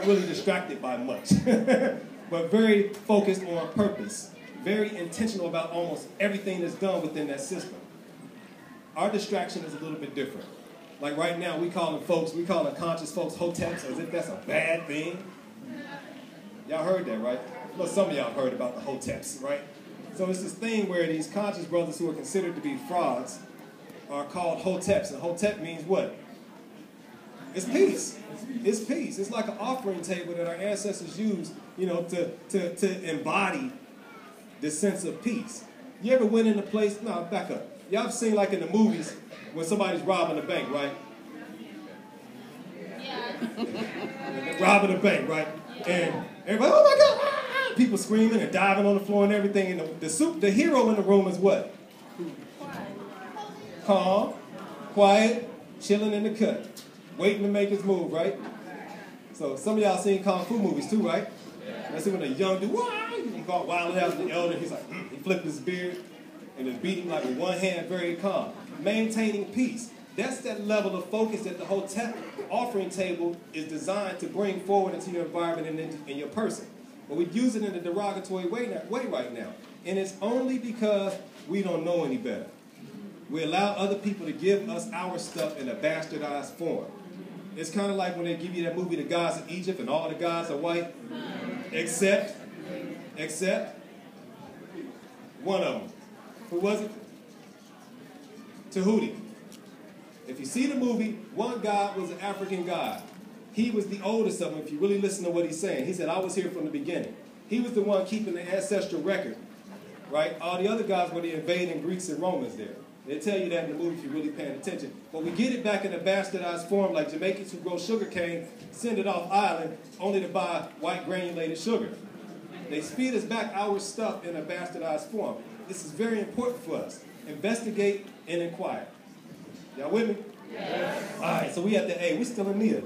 aren't really distracted by much, but very focused on purpose, very intentional about almost everything that's done within that system. Our distraction is a little bit different. Like right now, we calling conscious folks hoteps as if that's a bad thing. Y'all heard that, right? Well, some of y'all heard about the hoteps, right? So it's this thing where these conscious brothers who are considered to be frauds are called hoteps. And hotep means what? It's peace. It's peace. It's like an offering table that our ancestors used, to embody the sense of peace. You ever went in a place? No, back up. Y'all have seen like in the movies when somebody's robbing a bank, right? Yeah. Robbing a bank, right? And everybody, oh my God! Ah! People screaming and diving on the floor and everything. And the hero in the room is what? Calm, quiet, chilling in the cut, waiting to make his move, right? So some of y'all seen Kung Fu movies too, right? That's when a young dude, he got wild out with the elder. He's like, he flipped his beard and just beat him like with one hand, very calm. Maintaining peace. That's that level of focus that the Hotep offering table is designed to bring forward into your environment and in your person. But we use it in a derogatory way right now. And it's only because we don't know any better. We allow other people to give us our stuff in a bastardized form. It's kind of like when they give you that movie, The Gods of Egypt, and all the gods are white, except one of them. Who was it? Tahuti. If you see the movie, one god was an African god. He was the oldest of them, if you really listen to what he's saying. He said, I was here from the beginning. He was the one keeping the ancestral record, right? All the other gods were the invading Greeks and Romans there. They tell you that in the movie if you're really paying attention. But we get it back in a bastardized form, like Jamaicans who grow sugar cane, send it off island, only to buy white granulated sugar. They feed us back our stuff in a bastardized form. This is very important for us. Investigate and inquire. Y'all with me? Yes. All right, so we at the A. We still in Nia.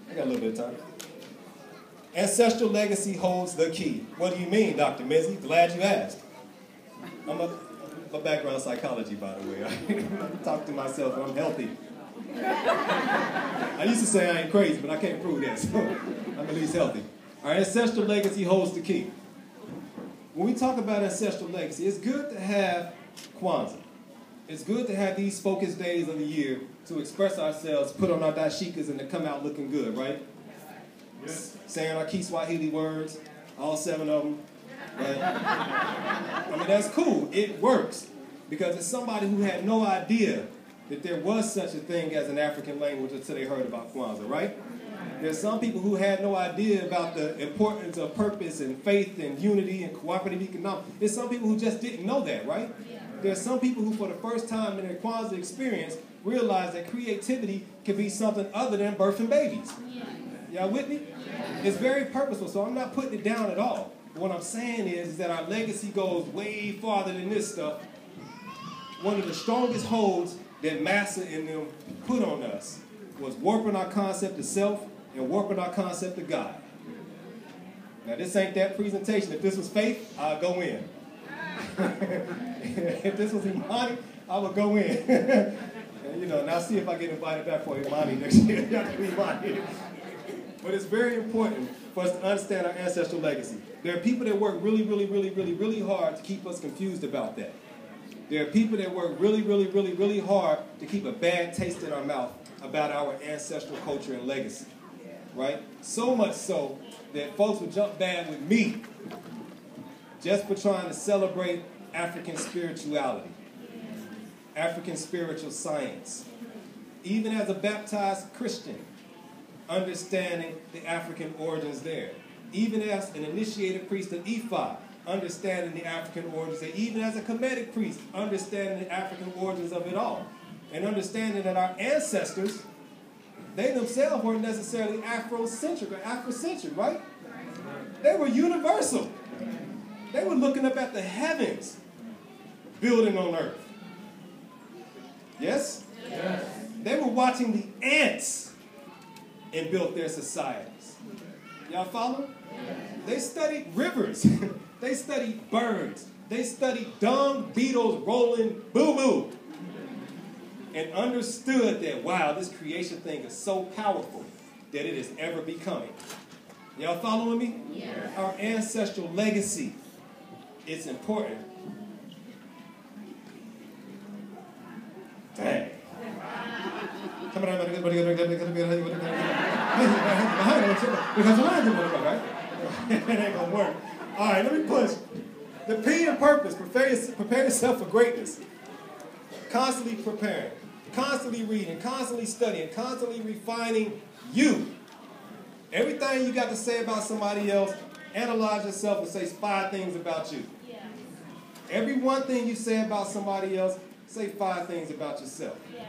I got a little bit of time. Ancestral legacy holds the key. What do you mean, Dr. Menzise? Glad you asked. I'm a background psychology, by the way. I talk to myself when I'm healthy. I used to say I ain't crazy, but I can't prove that, so I'm at least healthy. Our ancestral legacy holds the key. When we talk about ancestral legacy, it's good to have Kwanzaa. It's good to have these focused days of the year to express ourselves, put on our dashikas, and to come out looking good, right? Yes. Saying our Kiswahili words, all 7 of them. Right? I mean, that's cool. It works. Because it's somebody who had no idea that there was such a thing as an African language until they heard about Kwanzaa, right? There's some people who had no idea about the importance of purpose and faith and unity and cooperative economics. There's some people who just didn't know that, right? There's some people who, for the first time in their Kwanzaa experience, realized that creativity can be something other than birthing babies. Y'all with me? It's very purposeful, so I'm not putting it down at all. What I'm saying is that our legacy goes way farther than this stuff. One of the strongest holds that Massa and them put on us was warping our concept of self and warping our concept of God. Now, this ain't that presentation. If this was faith, I'll go in. If this was Imani, I would go in. And, and I'll see if I get invited back for Imani next year. Y'all can be Imani. But it's very important for us to understand our ancestral legacy. There are people that work really, really, really, really, really hard to keep us confused about that. There are people that work really, really, really, really hard to keep a bad taste in our mouth about our ancestral culture and legacy. Right? So much so that folks would jump bad with me just for trying to celebrate African spirituality, African spiritual science. Even as a baptized Christian, understanding the African origins there. Even as an initiated priest of Ifa, understanding the African origins there. Even as a Kemetic priest, understanding the African origins of it all. And understanding that our ancestors, they themselves weren't necessarily Afrocentric or Afrocentric, right? They were universal. They were looking up at the heavens, building on earth. Yes? Yes. They were watching the ants and built their societies. Y'all follow? Yes. They studied rivers. They studied birds. They studied dung beetles rolling boo-boo. And understood that, wow, this creation thing is so powerful that it is ever becoming. Y'all following me? Yes. Our ancestral legacy. It's important. Dang. It ain't gonna work. All right, let me push. The P in purpose. Prepare yourself for greatness. Constantly preparing, constantly reading, constantly studying, constantly refining you. Everything you got to say about somebody else, analyze yourself and say 5 things about you. Yeah. Every one thing you say about somebody else, say 5 things about yourself. Yeah.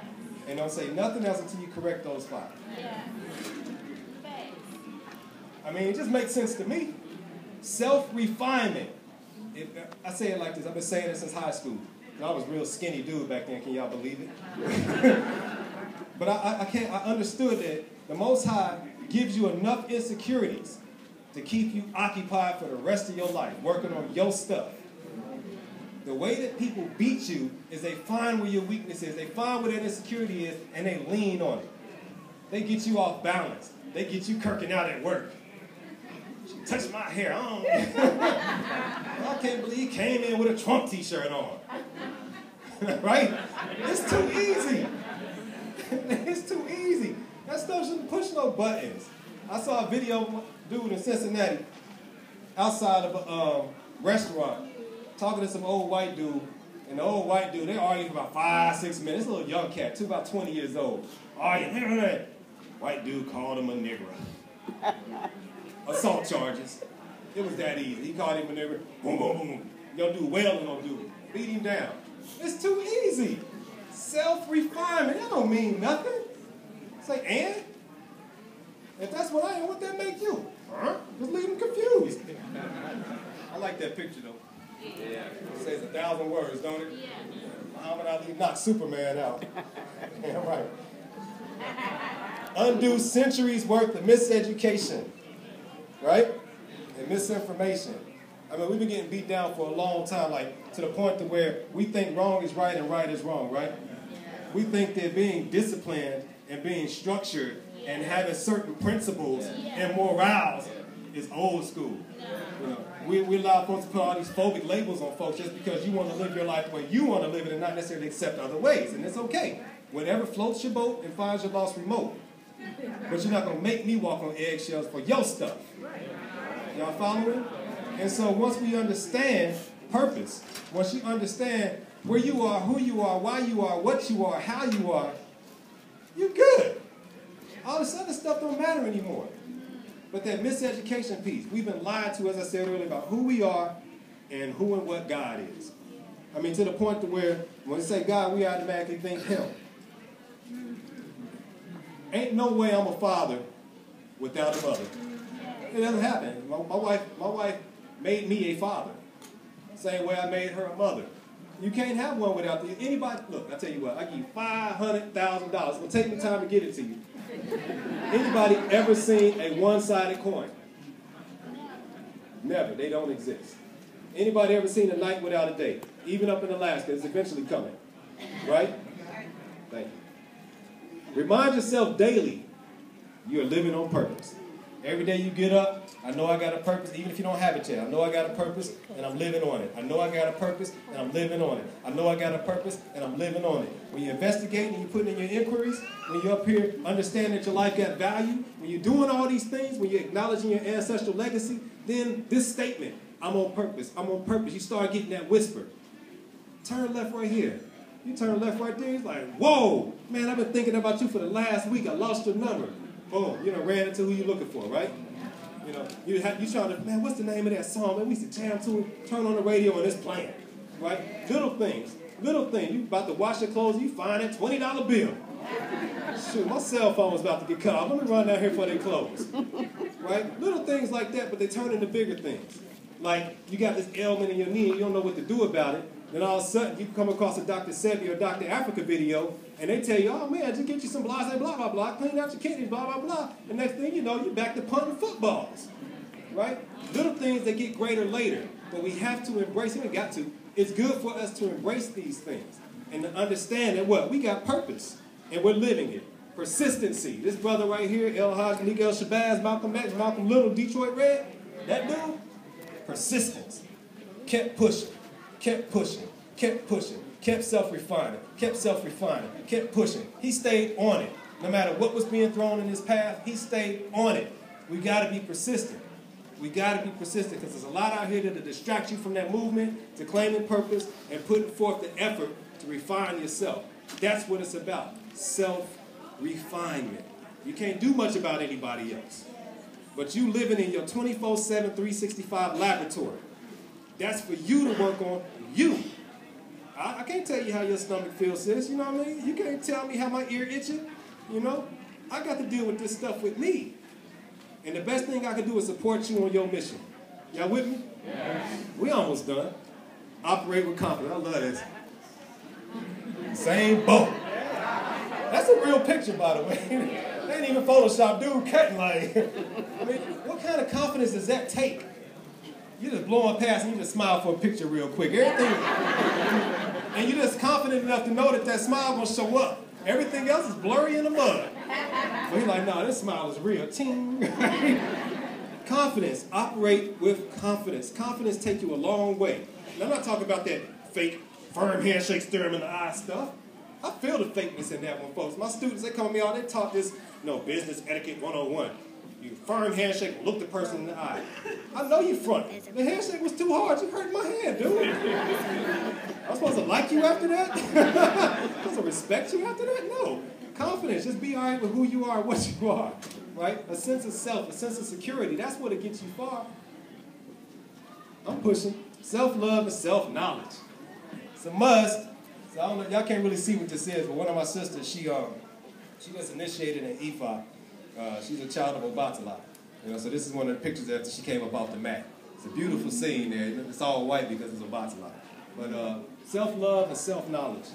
And don't say nothing else until you correct those 5. Yeah. Thanks. I mean, it just makes sense to me. Self-refinement. I say it like this. I've been saying it since high school. I was a real skinny dude back then. Can y'all believe it? But I understood that the Most High gives you enough insecurities to keep you occupied for the rest of your life, working on your stuff. The way that people beat you is they find where your weakness is, they find where that insecurity is, and they lean on it. They get you off balance. They get you kirking out at work. Touch my hair. I can't believe he came in with a Trump t-shirt on. Right? It's too easy. It's too easy. That stuff shouldn't push no buttons. I saw a video of a dude in Cincinnati outside of a restaurant talking to some old white dude. And the old white dude, they argued for about 5-6 minutes. This little young cat, too, about 20 years old. Arguing. White dude called him a nigger. Assault charges. It was that easy. He called him a nigger. Boom, boom, boom. Young dude wailing on dude. Beat him down. It's too easy. Self-refinement, that don't mean nothing. It's like, and? If that's what I am, what that make you? Huh? Just leave them confused. I like that picture, though. Yeah. It says 1,000 words, don't it? Yeah. Muhammad Ali knocked Superman out. Yeah, right. Undo centuries worth of miseducation, right? And misinformation. I mean, we've been getting beat down for a long time, like to the point to where we think wrong is right and right is wrong, right? We think that being disciplined and being structured and having certain principles and morals is old school. You know, we allow folks to put all these phobic labels on folks just because you want to live your life the way you want to live it and not necessarily accept other ways. And it's okay. Whatever floats your boat and finds your lost remote. But you're not going to make me walk on eggshells for your stuff. Y'all following? And so once we understand purpose, once you understand where you are, who you are, why you are, what you are, how you are, you're good. All this other stuff don't matter anymore. But that miseducation piece, we've been lied to, as I said earlier, about who we are and who and what God is. I mean, to the point to where when we say God, we automatically think hell. Ain't no way I'm a father without a mother. It doesn't happen. My wife made me a father. Same way I made her a mother. You can't have one without anybody. Look, I tell you what, I give you $500,000. It'll take me time to get it to you. Anybody ever seen a one-sided coin? Never. They don't exist. Anybody ever seen a night without a day? Even up in Alaska, it's eventually coming. Right? Thank you. Remind yourself daily you're living on purpose. Every day you get up, I know I got a purpose, even if you don't have it yet. I know I got a purpose, and I'm living on it. I know I got a purpose, and I'm living on it. I know I got a purpose, and I'm living on it. When you're investigating and you're putting in your inquiries, when you're up here understanding that your life got value, when you're doing all these things, when you're acknowledging your ancestral legacy, then this statement, I'm on purpose, you start getting that whisper. Turn left right here. You turn left right there, it's like, whoa, man, I've been thinking about you for the last week. I lost your number. Boom, you know, ran into who you're looking for, right? You know, you trying to, man, what's the name of that song? Man, we used to jam to it, turn on the radio and it's playing, right? Little things. You about to wash your clothes, you find that $20 bill. Shoot, my cell phone was about to get cut off. Let me run down here for their clothes, right? Little things like that, but they turn into bigger things. Like, you got this ailment in your knee and you don't know what to do about it. Then all of a sudden, you come across a Dr. Sebi or Dr. Africa video, and they tell you, oh man, just get you some blah, blah, blah, blah, clean out your kidneys, blah, blah, blah. And next thing you know, you're back to punting footballs, right? Little things that get greater later, but we have to embrace it. We got to. It's good for us to embrace these things and to understand that what? We got purpose, and we're living it. Persistency. This brother right here, El Haj, Miguel Shabazz, Malcolm X, Malcolm Little, Detroit Red, that dude, persistence. Kept pushing, kept pushing, kept pushing, kept self-refining, kept self-refining, kept pushing. He stayed on it. No matter what was being thrown in his path, he stayed on it. We got to be persistent. We got to be persistent because there's a lot out here that'll distract you from that movement, to claiming purpose, and putting forth the effort to refine yourself. That's what it's about, self-refinement. You can't do much about anybody else, but you living in your 24/7, 365 laboratory. That's for you to work on you. I can't tell you how your stomach feels, sis. You know what I mean? You can't tell me how my ear itching. You know? I got to deal with this stuff with me. And the best thing I can do is support you on your mission. Y'all with me? Yeah. We almost done. Operate with confidence. I love this. Same boat. That's a real picture, by the way. They ain't even Photoshop, dude cutting like. I mean, what kind of confidence does that take? You just blowing past and you just smile for a picture real quick. Everything, and you're just confident enough to know that that smile gonna show up. Everything else is blurry in the mud. So he's like, nah, this smile is real. Ting. Confidence. Operate with confidence. Confidence take you a long way. And I'm not talking about that fake, firm handshake, stare him in the eye stuff. I feel the fakeness in that one, folks. My students, they come to me all, they taught this, business etiquette 101. You firm handshake, look the person in the eye. I know you front. The handshake was too hard. You hurt my hand, dude. I'm supposed to like you after that? I'm supposed to respect you after that? No. Confidence. Just be all right with who you are and what you are. Right? A sense of self, a sense of security. That's what it gets you far. I'm pushing. Self-love and self-knowledge. It's a must. So I don't know, y'all can't really see what this is, but one of my sisters, she just initiated an Ifa. She's a child of Obatala. So this is one of the pictures after she came up off the mat. It's a beautiful scene there. It's all white because it's Obatala. But self-love and self-knowledge.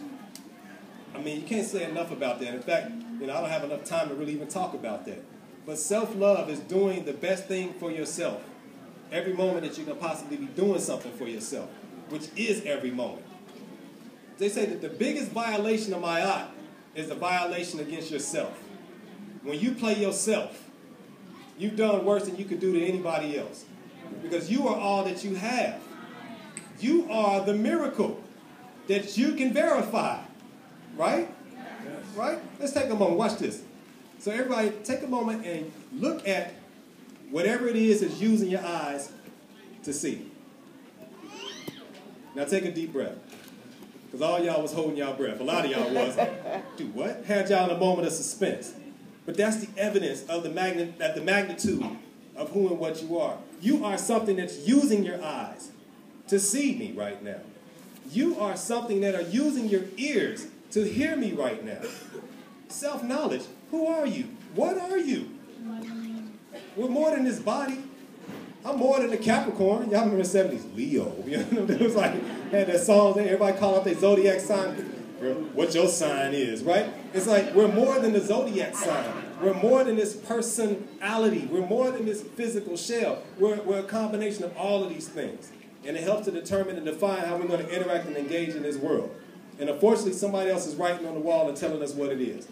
I mean, you can't say enough about that. In fact, I don't have enough time to really even talk about that. But self-love is doing the best thing for yourself. Every moment that you can possibly be doing something for yourself, which is every moment. They say that the biggest violation of Ma'at is a violation against yourself. When you play yourself, you've done worse than you could do to anybody else. Because you are all that you have. You are the miracle that you can verify. Right? Yes. Right? Let's take a moment. Watch this. So everybody, take a moment and look at whatever it is that's using your eyes to see. Now take a deep breath. Because all y'all was holding y'all breath. A lot of y'all was. Do what? Had y'all in a moment of suspense. But that's the evidence of the magnitude of who and what you are. You are something that's using your eyes to see me right now. You are something that are using your ears to hear me right now. Self-knowledge. Who are you? What are you? We're more than this body. I'm more than a Capricorn. Y'all remember the 70s? Leo. It was like, had that song there. Everybody call out their zodiac sign. What your sign is, right? It's like we're more than the zodiac sign. We're more than this personality. We're more than this physical shell. We're a combination of all of these things. And it helps to determine and define how we're going to interact and engage in this world. And unfortunately, somebody else is writing on the wall and telling us what it is.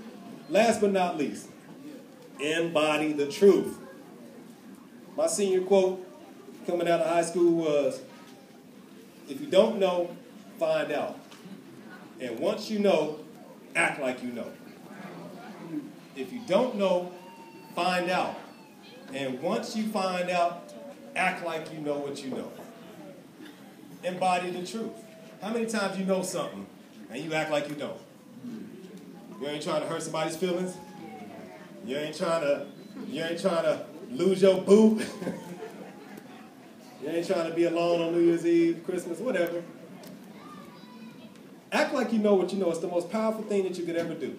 Last but not least, embody the truth. My senior quote coming out of high school was, if you don't know, find out. And once you know, act like you know. If you don't know, find out. And once you find out, act like you know what you know. Embody the truth. How many times you know something and you act like you don't? You ain't trying to hurt somebody's feelings. You ain't trying to lose your boo. You ain't trying to be alone on New Year's Eve, Christmas, whatever. Act like you know what you know. It's the most powerful thing that you could ever do.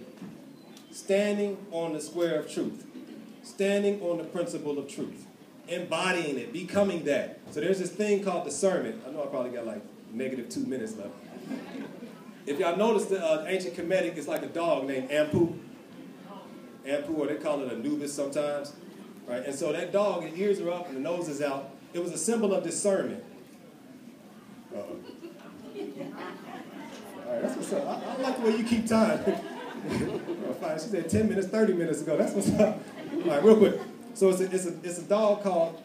Standing on the square of truth. Standing on the principle of truth. Embodying it, becoming that. So there's this thing called discernment. I know I probably got like -2 minutes left. If y'all notice, the ancient Kemetic is like a dog named Ampu. Ampu, or they call it Anubis sometimes. Right? And so that dog, his ears are up and the nose is out. It was a symbol of discernment. All right, that's what's up. I like the way you keep time. She said 10 minutes, 30 minutes ago. That's what's up. All right, real quick. So it's a dog called